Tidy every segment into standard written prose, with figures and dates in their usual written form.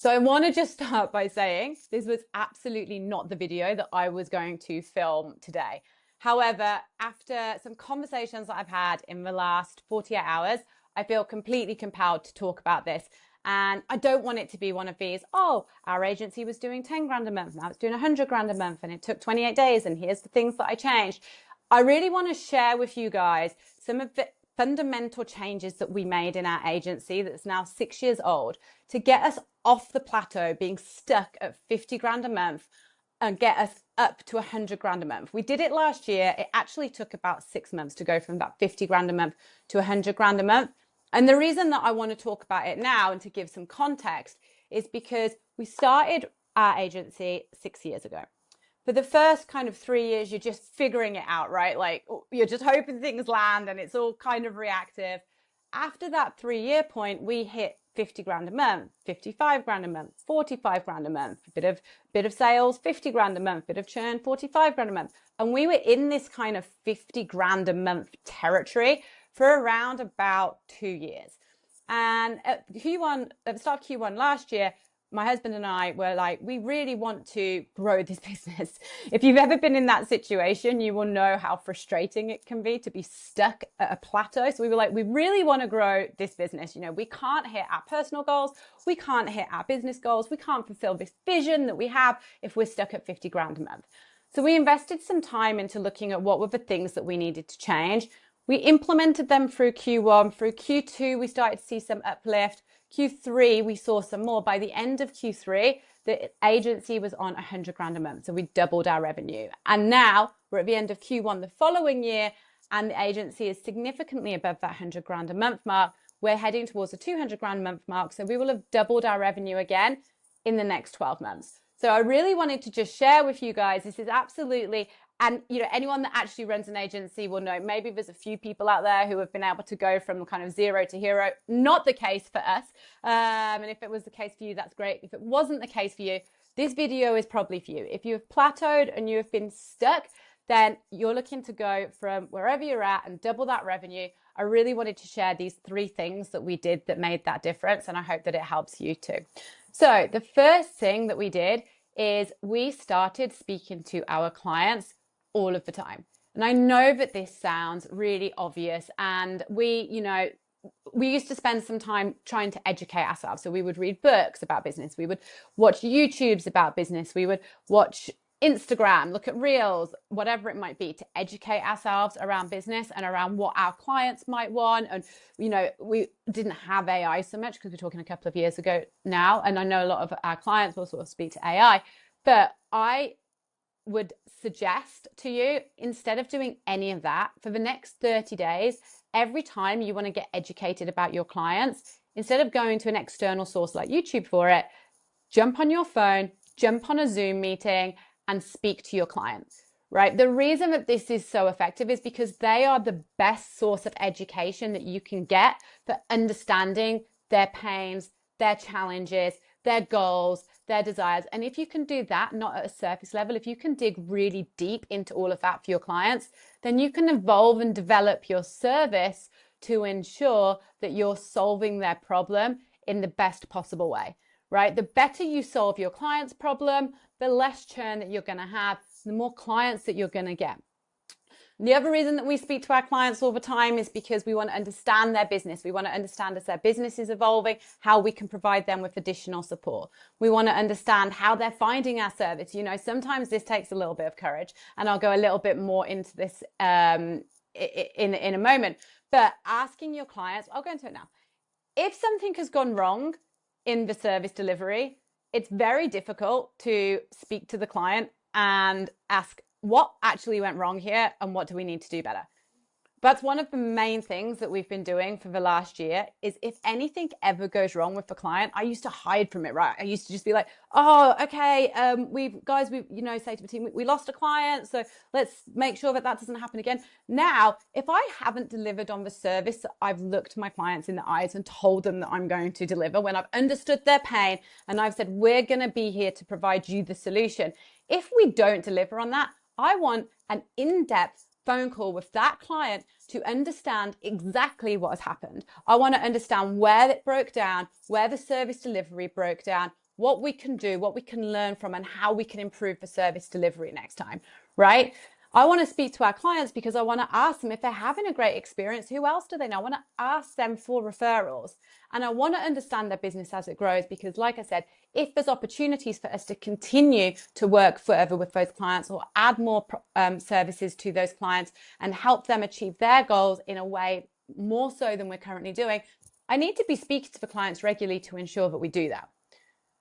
So I want to just start by saying this was absolutely not the video that I was going to film today. However, after some conversations that I've had in the last 48 hours, I feel completely compelled to talk about this. And I don't want it to be one of these, oh, our agency was doing 10 grand a month, now it's doing 100 grand a month, and it took 28 days, and here's the things that I changed. I really want to share with you guys some of the fundamental changes that we made in our agency that's now 6 years old to get us off the plateau, being stuck at 50 grand a month, and get us up to 100 grand a month. We did it last year. It actually took about 6 months to go from that 50 grand a month to 100 grand a month. And the reason that I want to talk about it now and to give some context is because we started our agency 6 years ago. For the first kind of 3 years, you're just figuring it out, right? Like you're just hoping things land and it's all kind of reactive. After that 3 year point, we hit 50 grand a month, 55 grand a month, 45 grand a month, bit of sales, 50 grand a month, bit of churn, 45 grand a month. And we were in this kind of 50 grand a month territory for around about 2 years. And at the start of Q1 last year, my husband and I were like, we really want to grow this business. If you've ever been in that situation, you will know how frustrating it can be to be stuck at a plateau. So we were like, we really want to grow this business. You know, we can't hit our personal goals. We can't hit our business goals. We can't fulfill this vision that we have if we're stuck at 50 grand a month. So we invested some time into looking at what were the things that we needed to change. We implemented them through Q1. Through Q2, we started to see some uplift. Q3, we saw some more. By the end of Q3, the agency was on 100 grand a month. So we doubled our revenue. And now we're at the end of Q1 the following year, and the agency is significantly above that 100 grand a month mark. We're heading towards the 200 grand a month mark. So we will have doubled our revenue again in the next 12 months. So I really wanted to just share with you guys, this is absolutely, and you know, anyone that actually runs an agency will know, maybe there's a few people out there who have been able to go from kind of zero to hero. Not the case for us. And if it was the case for you, that's great. If it wasn't the case for you, this video is probably for you. If you have plateaued and you have been stuck, then you're looking to go from wherever you're at and double that revenue. I really wanted to share these 3 things that we did that made that difference, and I hope that it helps you too. So the first thing that we did is we started speaking to our clients all of the time. And I know that this sounds really obvious, and we used to spend some time trying to educate ourselves. So we would read books about business. We would watch YouTubes about business. We would watch Instagram, look at reels, whatever it might be, to educate ourselves around business and around what our clients might want. And, you know, we didn't have AI so much because we're talking a couple of years ago now. And I know a lot of our clients will sort of speak to AI, but I would suggest to you, instead of doing any of that, for the next 30 days, every time you want to get educated about your clients, instead of going to an external source like YouTube for it, jump on your phone, jump on a Zoom meeting and speak to your clients, right? The reason that this is so effective is because they are the best source of education that you can get for understanding their pains, their challenges, their goals, their desires. And if you can do that, not at a surface level, if you can dig really deep into all of that for your clients, then you can evolve and develop your service to ensure that you're solving their problem in the best possible way, right? The better you solve your client's problem, the less churn that you're going to have, the more clients that you're going to get. The other reason that we speak to our clients all the time is because we want to understand their business. We want to understand as their business is evolving, how we can provide them with additional support. We want to understand how they're finding our service. You know, sometimes this takes a little bit of courage, and I'll go a little bit more into this in a moment. But asking your clients, I'll go into it now. If something has gone wrong in the service delivery, it's very difficult to speak to the client and ask what actually went wrong here and what do we need to do better. That's one of the main things that we've been doing for the last year is if anything ever goes wrong with the client, I used to hide from it, right? I used to just be like, oh, okay, we say to the team, we lost a client, so let's make sure that that doesn't happen again. Now, if I haven't delivered on the service that I've looked my clients in the eyes and told them that I'm going to deliver, when I've understood their pain and I've said, we're going to be here to provide you the solution. If we don't deliver on that, I want an in-depth phone call with that client to understand exactly what has happened. I want to understand where it broke down, where the service delivery broke down, what we can do, what we can learn from, and how we can improve the service delivery next time, right? I want to speak to our clients because I want to ask them if they're having a great experience, who else do they know? I want to ask them for referrals, and I want to understand their business as it grows, because like I said, if there's opportunities for us to continue to work further with those clients or add more services to those clients and help them achieve their goals in a way more so than we're currently doing, I need to be speaking to the clients regularly to ensure that we do that.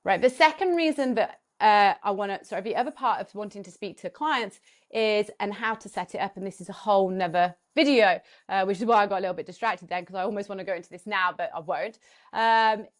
Right. The second reason that the other part of wanting to speak to clients is, and how to set it up, and this is a whole nother video, which is why I got a little bit distracted then, because I almost want to go into this now, but I won't,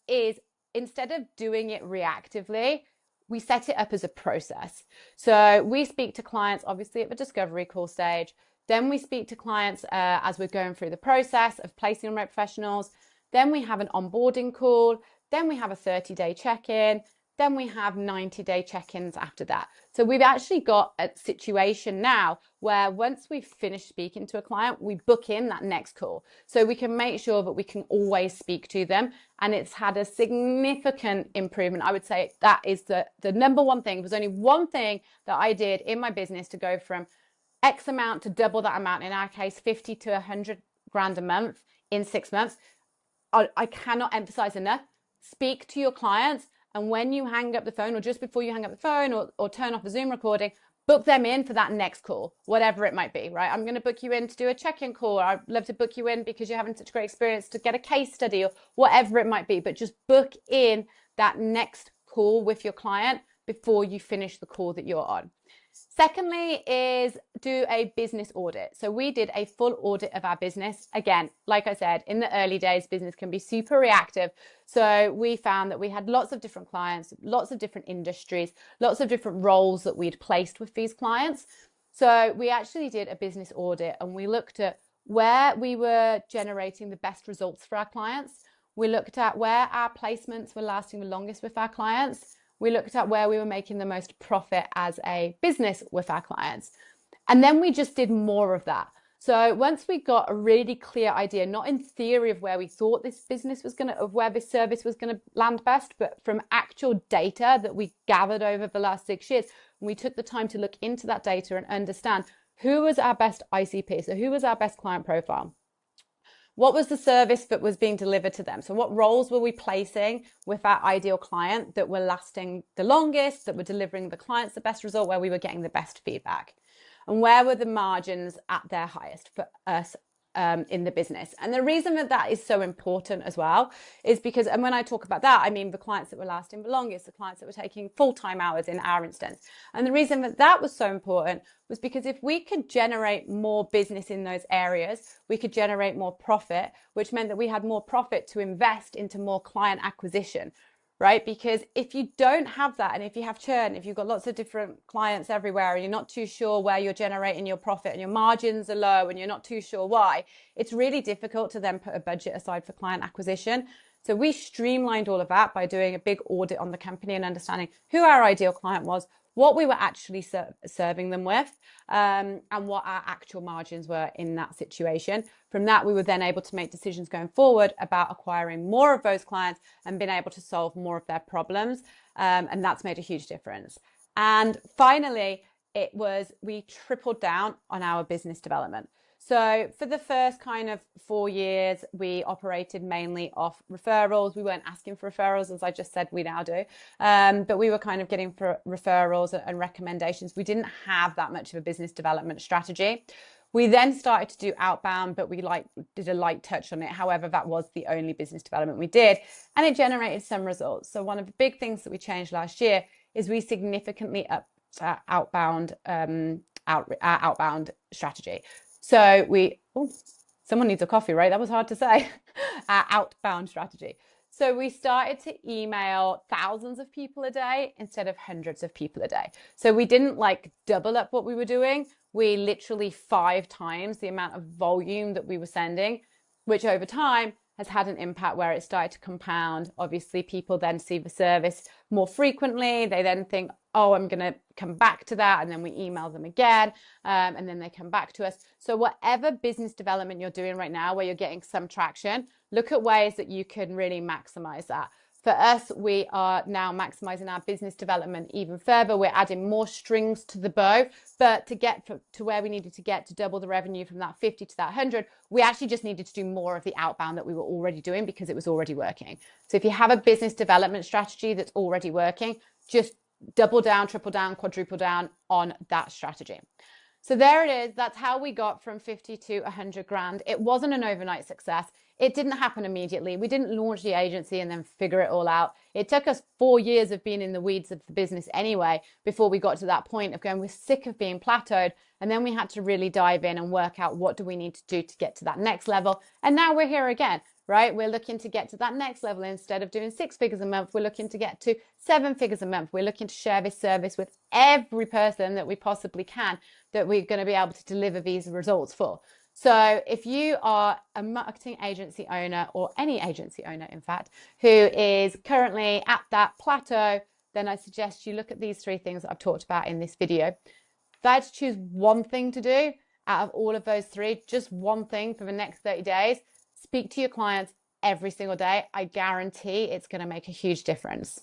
is instead of doing it reactively, we set it up as a process. So we speak to clients, obviously, at the discovery call stage. Then we speak to clients as we're going through the process of placing remote professionals. Then we have an onboarding call. Then we have a 30-day check-in. Then we have 90-day check-ins after that. So we've actually got a situation now where once we've finished speaking to a client, we book in that next call. So we can make sure that we can always speak to them. And it's had a significant improvement. I would say that is the number one thing. There's only one thing that I did in my business to go from X amount to double that amount, in our case, 50 to 100 grand a month in 6 months. I cannot emphasize enough. Speak to your clients, and when you hang up the phone, or just before you hang up the phone, or turn off the Zoom recording, book them in for that next call, whatever it might be, right? I'm going to book you in to do a check-in call. I'd love to book you in because you're having such a great experience to get a case study, or whatever it might be. But just book in that next call with your client before you finish the call that you're on. Secondly is do a business audit. So we did a full audit of our business. Again, like I said, in the early days, business can be super reactive. So we found that we had lots of different clients, lots of different industries, lots of different roles that we'd placed with these clients. So we actually did a business audit, and we looked at where we were generating the best results for our clients. We looked at where our placements were lasting the longest with our clients. We looked at where we were making the most profit as a business with our clients. And then we just did more of that. So once we got a really clear idea, not in theory of where we thought this business was of where this service was going to land best, but from actual data that we gathered over the last 6 years, we took the time to look into that data and understand who was our best ICP. So who was our best client profile? What was the service that was being delivered to them? So what roles were we placing with our ideal client that were lasting the longest, that were delivering the clients the best result, where we were getting the best feedback? And where were the margins at their highest for us in the business? And the reason that that is so important as well is because, and when I talk about that, I mean the clients that were lasting the longest, the clients that were taking full-time hours in our instance. And the reason that that was so important was because if we could generate more business in those areas, we could generate more profit, which meant that we had more profit to invest into more client acquisition, right? Because if you don't have that, and if you have churn, if you've got lots of different clients everywhere and you're not too sure where you're generating your profit and your margins are low and you're not too sure why, it's really difficult to then put a budget aside for client acquisition. So we streamlined all of that by doing a big audit on the company and understanding who our ideal client was, what we were actually serving them with, and what our actual margins were in that situation. From that, we were then able to make decisions going forward about acquiring more of those clients and being able to solve more of their problems. And that's made a huge difference. And finally, we tripled down on our business development. So for the first kind of 4 years, we operated mainly off referrals. We weren't asking for referrals, as I just said, we now do. But we were kind of getting for referrals and recommendations. We didn't have that much of a business development strategy. We then started to do outbound, but we did a light touch on it. However, that was the only business development we did, and it generated some results. So one of the big things that we changed last year is we significantly upped our outbound strategy. So someone needs a coffee, right? That was hard to say. Our outbound strategy. So we started to email thousands of people a day instead of hundreds of people a day. So we didn't double up what we were doing. We literally 5 times the amount of volume that we were sending, which over time has had an impact where it started to compound. Obviously, people then see the service more frequently. They then think, oh, I'm going to come back to that. And then we email them again. And then they come back to us. So whatever business development you're doing right now, where you're getting some traction, look at ways that you can really maximize that. For us, we are now maximizing our business development even further. We're adding more strings to the bow, but to get to where we needed to get to double the revenue from that 50 to that 100, we actually just needed to do more of the outbound that we were already doing because it was already working. So if you have a business development strategy that's already working, just double down, triple down, quadruple down on that strategy. So there it is. That's how we got from 50 to 100 grand. It wasn't an overnight success. It didn't happen immediately. We didn't launch the agency and then figure it all out. It took us 4 years of being in the weeds of the business anyway, before we got to that point of going, we're sick of being plateaued. And then we had to really dive in and work out what do we need to do to get to that next level. And now we're here again, right? We're looking to get to that next level. Instead of doing 6 figures a month, we're looking to get to 7 figures a month. We're looking to share this service with every person that we possibly can, that we're going to be able to deliver these results for. So if you are a marketing agency owner, or any agency owner, in fact, who is currently at that plateau, then I suggest you look at these 3 things that I've talked about in this video. If I had to choose one thing to do out of all of those 3, just one thing for the next 30 days, speak to your clients every single day. I guarantee it's going to make a huge difference.